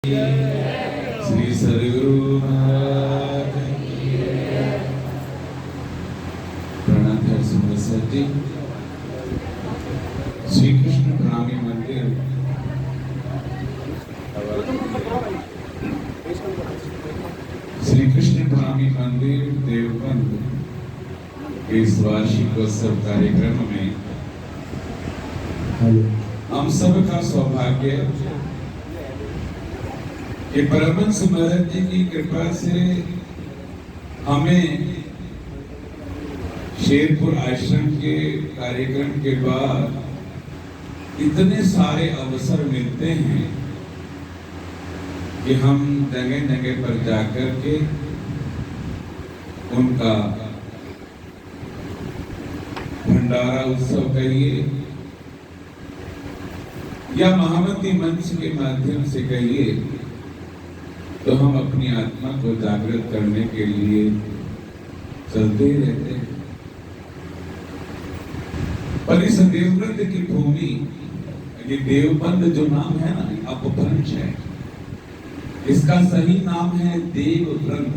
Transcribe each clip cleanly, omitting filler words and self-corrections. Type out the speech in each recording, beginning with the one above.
श्री सदगुरु महाराज प्रणाम जी। श्री कृष्ण प्रणामी मंदिर श्री कृष्ण प्रणामी मंदिर देवबंद के इस वार्षिकोत्सव कार्यक्रम में हम सब का सौभाग्य कि परमहंस महाराज जी की कृपा से हमें शेरपुर आश्रम के कार्यक्रम के बाद इतने सारे अवसर मिलते हैं कि हम जगह जगह पर जाकर के उनका भंडारा उत्सव कहिए या महामती मंच के माध्यम से कहिए, तो हम अपनी आत्मा को जागृत करने के लिए चलते ही रहते हैं। पर इस देवव्रत की भूमि, ये देवबंद जो नाम है ना, अपभ्रंश है। इसका सही नाम है देवव्रत।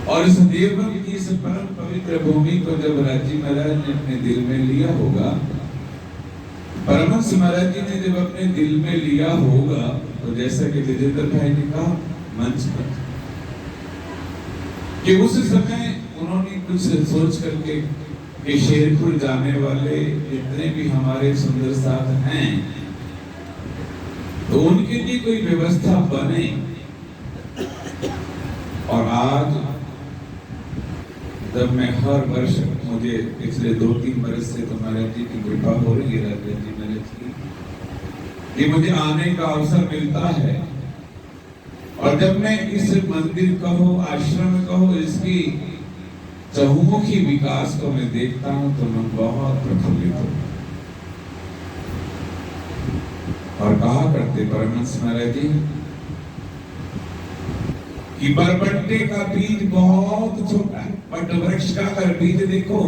और इस देवव्रत की इस परम पवित्र भूमि को जब राजी महाराज ने अपने दिल में लिया होगा, परमहंस महाराज जी ने जब अपने दिल में लिया होगा, तो जैसा कि विजेंद्र भाई ने कहा मंच पर कि उस समय उन्होंने कुछ सोच करके कि शेरपुर जाने वाले जितने भी हमारे सुंदर साथ हैं, तो उनके लिए कोई व्यवस्था बने। और आज जब मैं हर वर्ष, मुझे पिछले 2-3 वर्ष से तो महाराज जी की कृपा हो रही है, राजा जी महाराज की, कि मुझे आने का अवसर मिलता है। और जब मैं इस मंदिर कहो, आश्रम कहो, इसकी चहुमुखी विकास को मैं देखता हूं तो मैं बहुत प्रफुल्लित हूं। और कहा करते परमहंस महाराज जी कि बरबट्टे का बीज बहुत छोटा है, बट वृक्ष का अगर बीज देखो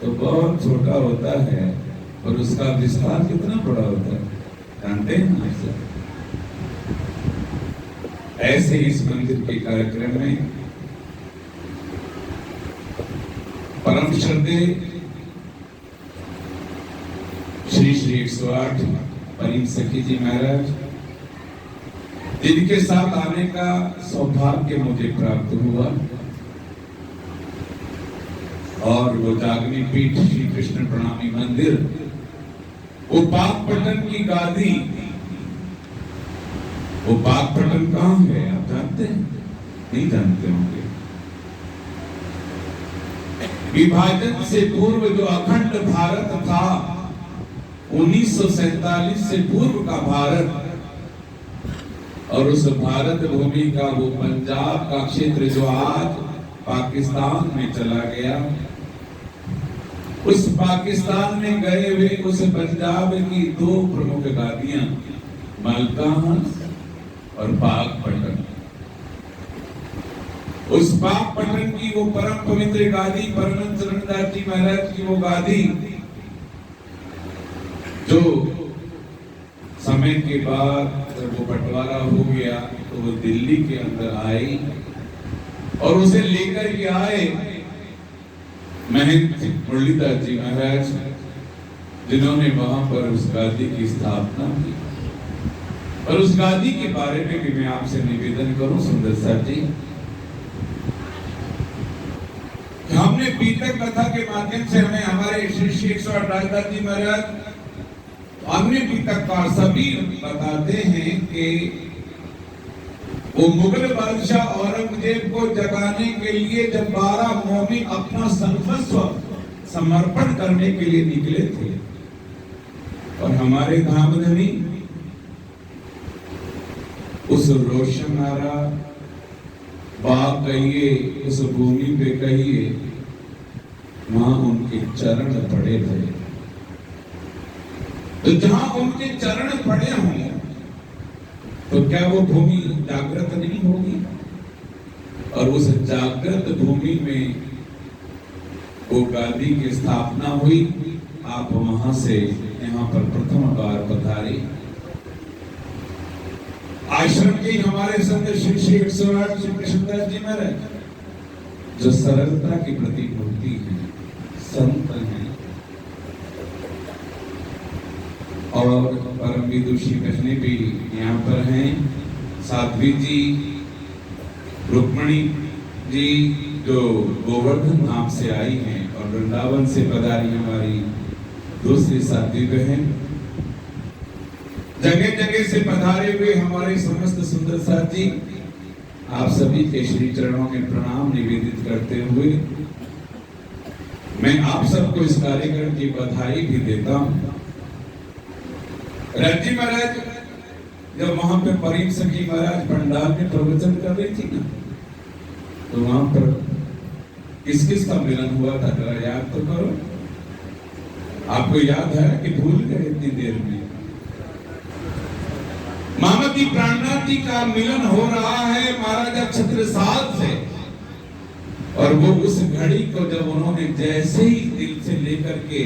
तो बहुत छोटा होता है, और उसका विस्तार कितना बड़ा होता है, जानते हैं ना। ऐसे इस मंदिर के कार्यक्रम में परम श्रद्धेय श्री 108 परिम सखी जी महाराज, जिनके साथ आने का सौभाग्य मुझे प्राप्त हुआ, और वो जागनी पीठ श्री कृष्ण प्रणामी मंदिर, वो पाकपटन की गादी, वो पाकपटन कहाँ है आप जानते हैं? नहीं जानते होंगे। विभाजन से पूर्व जो अखंड भारत था, 1947 से पूर्व का भारत, और उस भारत भूमि का वो पंजाब का क्षेत्र जो आज पाकिस्तान में चला गया, उस पाकिस्तान में गए हुए उस पंजाब की 2 प्रमुख गादियां, मलका हंस और पाकपटन। उस पाकपटन की वो परम पवित्र गादी, परमहंस रणदास जी महाराज की वो गादी, जो समय के बाद जब वो बंटवारा हो गया तो वो दिल्ली के अंदर आई, और उसे लेकर के आए महंत मुरलीदास जी महाराज, जिन्होंने वहां पर उस गादी की स्थापना की। और उस गादी के बारे में भी मैं आपसे निवेदन करूं सुंदर सर जी, हमने पीतक कथा के माध्यम से हमें हमारे श्री 108 राजदास जी महाराज अन्य पीतककार सभी बताते हैं कि वो मुगल बादशाह औरंगजेब को जगाने के लिए जब 12 मोमिन अपना सर्वस्व समर्पण करने के लिए निकले थे, और हमारे धामधनी उस रोशनारा बाग कहिए, उस भूमि पे कहिए, वहां उनके चरण पड़े थे। तो जहां उनके चरण पड़े हों, तो क्या वो भूमि जागृत नहीं होगी? और उस जागृत भूमि में वो गादी की स्थापना हुई। आप वहां से यहाँ पर प्रथम बार पधारे। आश्रम के हमारे संत श्री श्री 108 श्री कृष्णदास जी महाराज जो सरलता की प्रतिमूर्ति है, संत हैं और परम विदुषी बहनें भी यहाँ पर हैं। साध्वी जी, रुक्मणी जी जो गोवर्धन धाम से आई हैं और वृंदावन से पधारी हमारी दूसरी साध्वी बहन, जगह जगह से पधारे हुए हमारे समस्त सुंदर साथ जी, आप सभी के श्री चरणों में प्रणाम निवेदित करते हुए मैं आप सबको इस कार्यक्रम की बधाई भी देता हूं। रजी महाराज जब वहां पे परीम सखी महाराज पंडाल में प्रवचन कर रही थी ना, तो वहां पर किस किस का मिलन हुआ था, जरा याद तो करो। आपको याद है कि भूल गए इतनी देर में? मामती प्राणनाथ जी का मिलन हो रहा है महाराजा छत्रसाल से, और वो उस घड़ी को जब उन्होंने जैसे ही दिल से लेकर के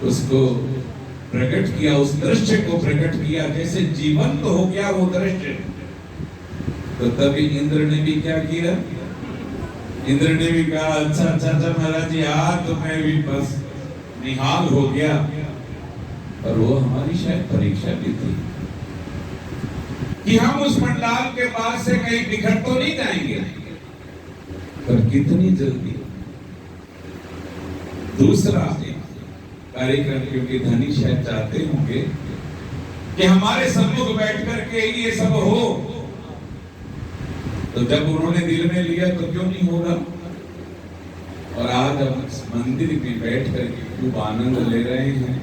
उसको प्रकट किया, उस दृश्य को प्रकट किया, जैसे जीवन तो हो गया वो दृश्य, तो तभी इंद्र ने भी क्या किया? इंद्र ने भी कहा अच्छा अच्छा अच्छा महाराज जी, आज तो मैं भी बस निहाल हो गया। और वो हमारी शायद परीक्षा भी थी कि हम उस पंडाल के पास से कहीं बिखर तो नहीं जाएंगे, पर कितनी जल्दी दूसरा कार्यक्रम, क्योंकि धनी शायद चाहते होंगे कि हमारे सम्मुख बैठ करके ये सब हो, तो जब उन्होंने दिल में लिया तो क्यों नहीं होगा। और आज हम इस मंदिर में बैठ करके खूब आनंद ले रहे हैं।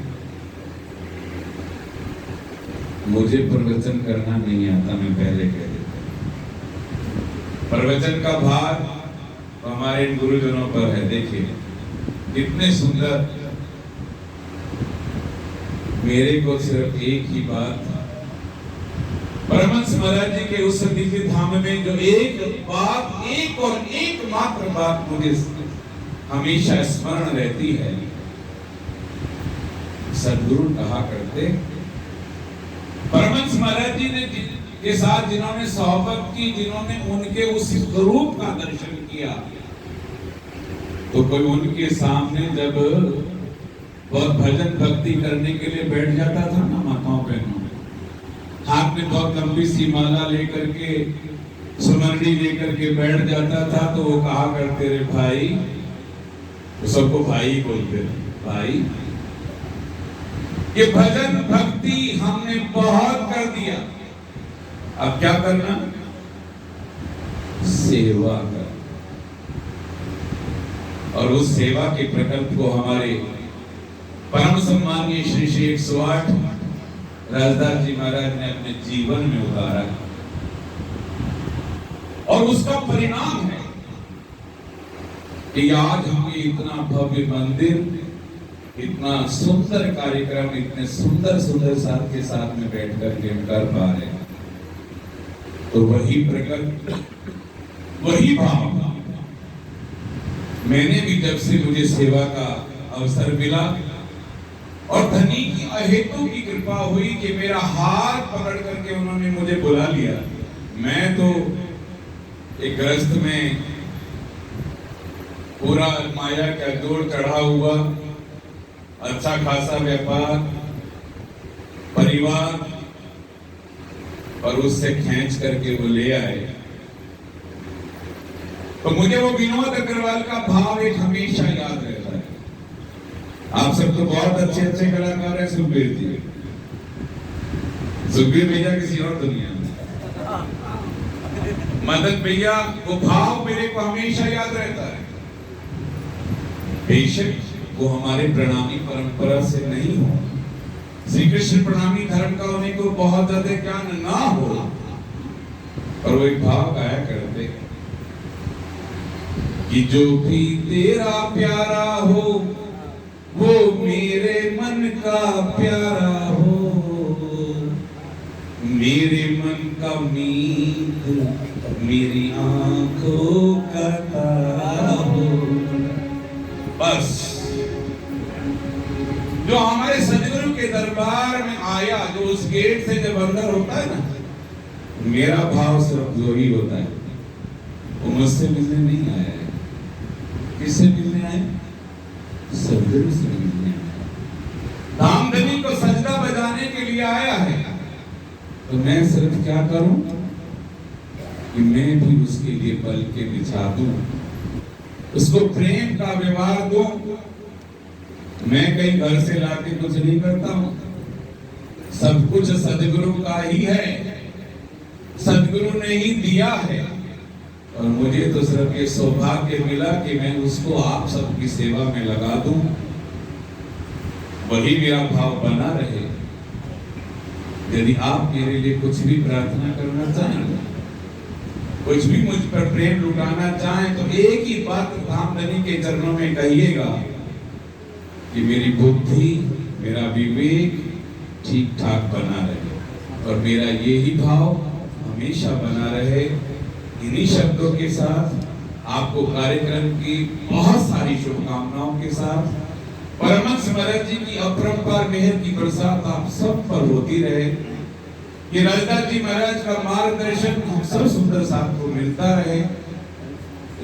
मुझे प्रवचन करना नहीं आता, मैं पहले कह देता। प्रवचन का भार हमारे गुरुजनों पर है। देखिए कितने सुंदर, मेरे को सिर्फ एक ही बात, परमहंस महाराज जी के उस दिव्य धाम में जो एक बात, एक और एकमात्र बात मुझे हमेशा स्मरण रहती है। सदगुरु कहा करते, परमहंस महाराज जी ने के साथ जिन्होंने सोहबत की, जिन्होंने उनके उस स्वरूप का दर्शन किया, तो कोई उनके सामने जब बहुत भजन भक्ति करने के लिए बैठ जाता था ना, माताओं बहनों, हाथ में बहुत लंबी सी माला लेकर के, सुमरनी लेकर के बैठ जाता था, तो वो कहा करते रे भाई, वो सबको भाई बोलते थे, भाई ये भजन भक्ति हमने बहुत कर दिया, अब क्या करना? सेवा कर। और उस सेवा के प्रकल्प को हमारे परम सम्मानीय श्री श्री 108 राजदास जी महाराज ने अपने जीवन में उतारा, और उसका परिणाम है कि आज हम इतना भव्य मंदिर, इतना सुंदर कार्यक्रम, इतने सुंदर सुंदर साथ के साथ में बैठ कर के कर पा रहे हैं। तो वही प्रकट, वही भाव मैंने भी जब से मुझे सेवा का अवसर मिला और धनी की अहेतु की कृपा हुई कि मेरा हाथ पकड़ करके उन्होंने मुझे बुला लिया। मैं तो एक गृहस्थ में पूरा माया का जोर चढ़ा हुआ, अच्छा खासा व्यापार, परिवार, और उससे खींच करके वो ले आए। तो मुझे वो विनोद अग्रवाल का भाव एक हमेशा याद रहता है। आप सब तो बहुत अच्छे अच्छे कलाकार हैं, सुखबीर जी, सुखबीर भैया किसी और दुनिया में, मदन भैया, वो भाव मेरे को हमेशा याद रहता है। बेशक वो हमारे प्रणामी परंपरा से नहीं हो, श्री कृष्ण प्रणामी धर्म का उन्हें को बहुत ज्यादा ज्ञान ना हो, और वो एक भाव गाया करते कि जो भी तेरा प्यारा हो वो मेरे मन का प्यारा हो, मेरे मन का मीत मेरी आंखों का तारा हो। बस जो हमारे सदगुरु के दरबार में आया, जो उस गेट से जब अंदर होता है ना, मेरा भाव सिर्फ दो ही होता है, वो मुझसे मिलने नहीं आया है। किससे मिलने आए? सदगुरु से मिलने आया। धामधनी को सजदा बजाने के लिए आया है, तो मैं सिर्फ क्या करूं कि मैं भी उसके लिए पल के बिछा दूं, उसको प्रेम का व्यवहार दूं। मैं कहीं घर से लाके कुछ नहीं करता हूं, सब कुछ सदगुरु का ही है, सदगुरु ने ही दिया है। और मुझे तो सिर्फ ये सौभाग्य मिला कि मैं उसको आप सबकी सेवा में लगा दूं, वही मेरा भाव बना रहे। यदि आप मेरे लिए कुछ भी प्रार्थना करना चाहें, कुछ भी मुझ पर प्रेम लुटाना चाहें, तो एक ही बात धामधनी के चरणों में कहिएगा कि मेरी बुद्धि, मेरा विवेक ठीक ठाक बना रहे और मेरा यही भाव हमेशा बना रहे। इन्हीं शब्दों के साथ आपको कार्यक्रम की बहुत सारी शुभकामनाओं के साथ परमहंस महाराज जी की अपरंपार मेहर की बरसात आप सब पर होती रहे। ये रजदास जी महाराज का मार्गदर्शन हम सब सुंदर साथ को मिलता रहे।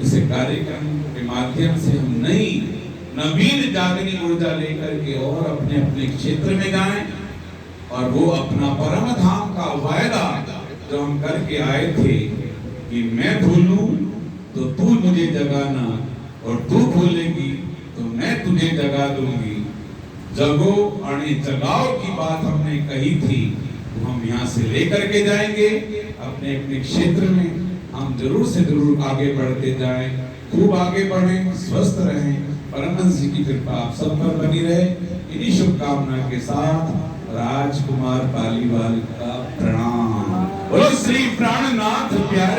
इस कार्यक्रम के माध्यम से हम नई नवीन जागनी ऊर्जा लेकर के और अपने अपने क्षेत्र में जाएं और वो अपना परम धाम का वायदा जो हम करके आए थे कि मैं भूलूं तो तू मुझे जगाना और तू भूलेगी तो मैं तुझे जगा दूंगी, जगो और जगाओ की बात हमने कही थी, वो हम यहाँ से लेकर के जाएंगे अपने अपने क्षेत्र में। हम जरूर से जरूर आगे बढ़ते जाएं, खूब आगे बढ़ें, स्वस्थ रहें। परमहंस जी की कृपा आप सब पर बनी रहे। इन्हीं शुभकामना के साथ राजकुमार पालीवाल का प्रणाम। बोलो श्री प्राणनाथ प्यारे